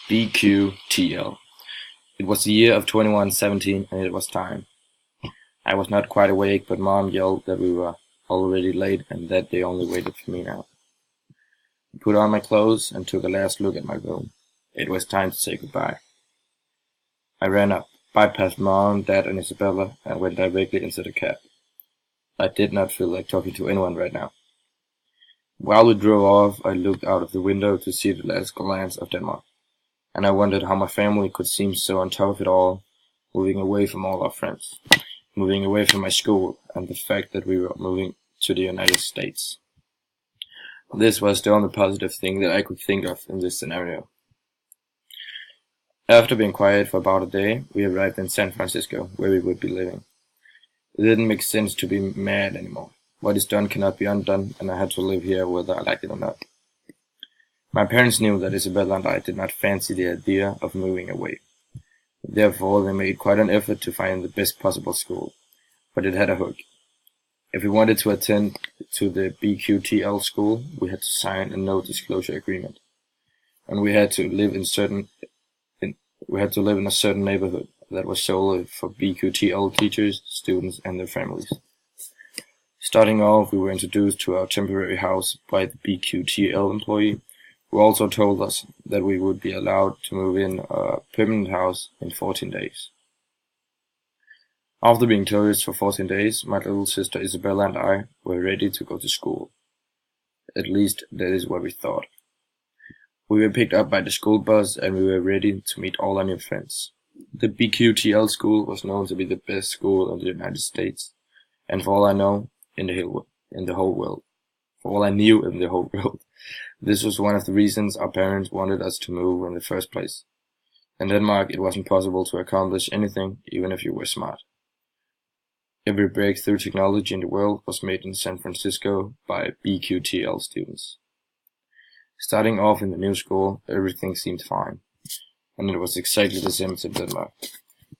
B.Q.T.L. It was the year of 2117 and it was time. I was not quite awake, but Mom yelled that we were already late and that they only waited for me now. I put on my clothes and took a last look at my room. It was time to say goodbye. I ran up, bypassed Mom, Dad, and Isabella, and went directly into the cab. I did not feel like talking to anyone right now. While we drove off, I looked out of the window to see the last glance of Denmark, and I wondered how my family could seem so on top of it all, moving away from all our friends, moving away from my school, and the fact that we were moving to the United States. This was the only positive thing that I could think of in this scenario. After being quiet for about a day, we arrived in San Francisco, where we would be living. It didn't make sense to be mad anymore. What is done cannot be undone, and I had to live here whether I liked it or not. My parents knew that Isabella and I did not fancy the idea of moving away. Therefore, they made quite an effort to find the best possible school, but it had a hook. If we wanted to attend to the B.Q.T.L school, we had to sign a no-disclosure agreement, and we had to live in a certain neighborhood that was solely for B.Q.T.L teachers, students, and their families. Starting off, we were introduced to our temporary house by the B.Q.T.L employee, who also told us that we would be allowed to move in a permanent house in 14 days. After being tourists for 14 days, my little sister Isabella and I were ready to go to school. At least, that is what we thought. We were picked up by the school bus and we were ready to meet all our new friends. The B.Q.T.L school was known to be the best school in the United States, and for all I know, in the whole world. For all I knew in the whole world. This was one of the reasons our parents wanted us to move in the first place. In Denmark, it wasn't possible to accomplish anything, even if you were smart. Every breakthrough technology in the world was made in San Francisco by B.Q.T.L students. Starting off in the new school, everything seemed fine, and it was exactly the same as in Denmark.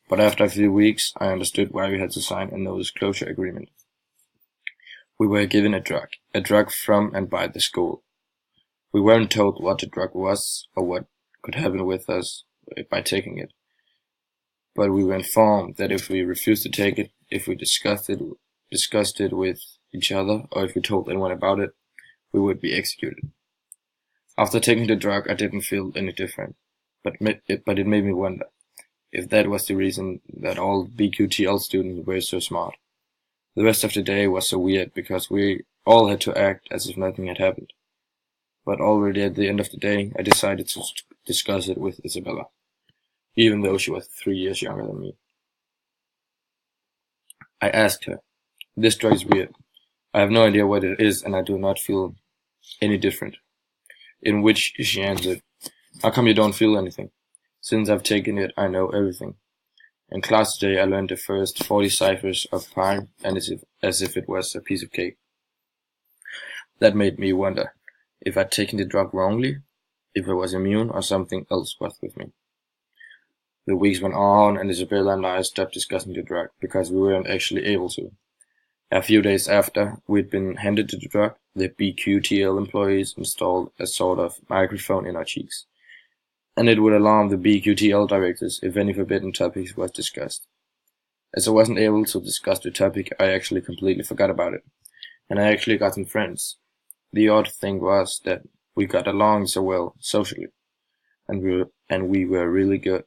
But after a few weeks, I understood why we had to sign a no-disclosure agreement. We were given a drug from and by the school. We weren't told what the drug was or what could happen with us by taking it. But we were informed that if we refused to take it, if we discussed it with each other, or if we told anyone about it, we would be executed. After taking the drug, I didn't feel any different, but it made me wonder if that was the reason that all B.Q.T.L students were so smart. The rest of the day was so weird because we all had to act as if nothing had happened. But already at the end of the day, I decided to discuss it with Isabella, even though she was 3 years younger than me. I asked her, "This drug is weird. I have no idea what it is and I do not feel any different." In which she answered, "How come you don't feel anything? Since I've taken it, I know everything. In class today, I learned the first 40 ciphers of pi, and as if it was a piece of cake." That made me wonder if I'd taken the drug wrongly, if I was immune, or something else was with me. The weeks went on, and Isabella and I stopped discussing the drug because we weren't actually able to. A few days after we'd been handed the drug, the B.Q.T.L employees installed a sort of microphone in our cheeks, and it would alarm the B.Q.T.L directors if any forbidden topics was discussed. As I wasn't able to discuss the topic, I actually completely forgot about it, and I actually got some friends. The odd thing was that we got along so well socially, and we were really good,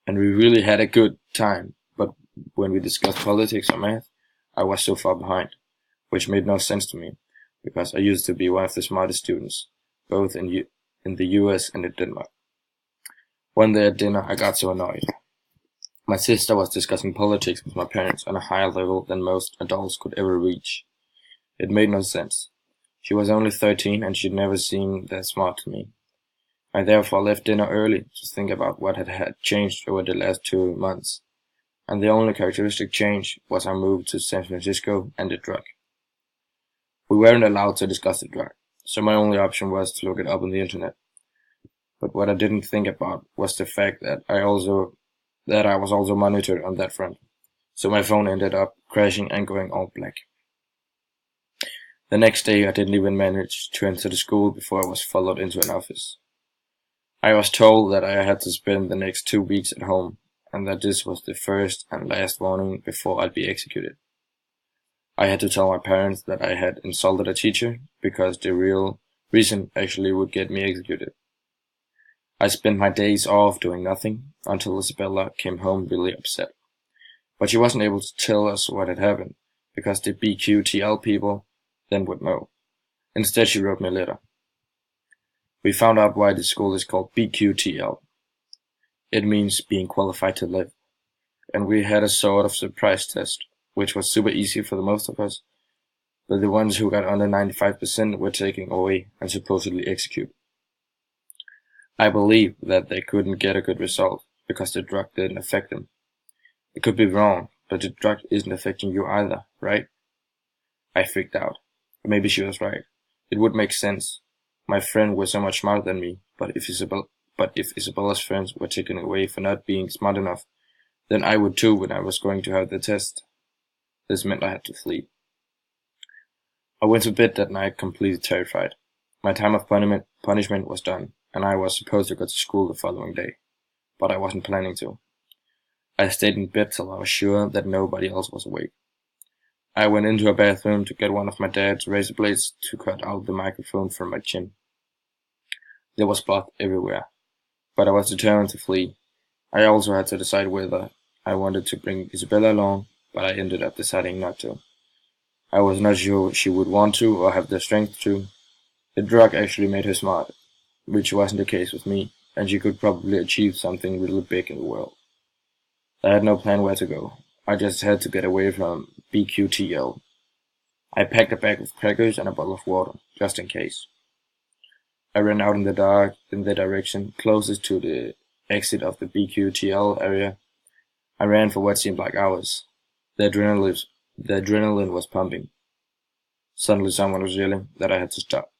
and we really had a good time. But when we discussed politics or math, I was so far behind, which made no sense to me, because I used to be one of the smartest students, both in the US and in Denmark. One day at dinner, I got so annoyed. My sister was discussing politics with my parents on a higher level than most adults could ever reach. It made no sense. She was only 13 and she'd never seemed that smart to me. I therefore left dinner early to think about what had changed over the last 2 months. And the only characteristic change was our move to San Francisco and the drug. We weren't allowed to discuss the drug, so my only option was to look it up on the internet. But what I didn't think about was the fact that I was also monitored on that front, so my phone ended up crashing and going all black. The next day I didn't even manage to enter the school before I was followed into an office. I was told that I had to spend the next 2 weeks at home, and that this was the first and last warning before I'd be executed. I had to tell my parents that I had insulted a teacher, because the real reason actually would get me executed. I spent my days off doing nothing, until Isabella came home really upset. But she wasn't able to tell us what had happened, because the B.Q.T.L people then would know. Instead, she wrote me a letter. We found out why the school is called B.Q.T.L. It means being qualified to live. And we had a sort of surprise test, which was super easy for the most of us, but the ones who got under 95% were taken away and supposedly executed. I believe that they couldn't get a good result, because the drug didn't affect them. It could be wrong, but the drug isn't affecting you either, right? I freaked out. Maybe she was right. It would make sense. My friend was so much smarter than me, but if Isabella's friends were taken away for not being smart enough, then I would too when I was going to have the test. This meant I had to flee. I went to bed that night completely terrified. My time of punishment was done, and I was supposed to go to school the following day, but I wasn't planning to. I stayed in bed till I was sure that nobody else was awake. I went into a bathroom to get one of my dad's razor blades to cut out the microphone from my chin. There was blood everywhere, but I was determined to flee. I also had to decide whether I wanted to bring Isabella along, but I ended up deciding not to. I was not sure she would want to or have the strength to. The drug actually made her smart, which wasn't the case with me, and she could probably achieve something really big in the world. I had no plan where to go. I just had to get away from B.Q.T.L. I packed a bag of crackers and a bottle of water, just in case. I ran out in the dark in the direction closest to the exit of the B.Q.T.L area. I ran for what seemed like hours. The adrenaline was pumping. Suddenly someone was yelling that I had to stop.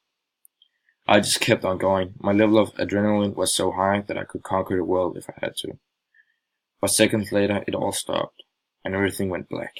I just kept on going. My level of adrenaline was so high that I could conquer the world if I had to. But seconds later, it all stopped, and everything went black.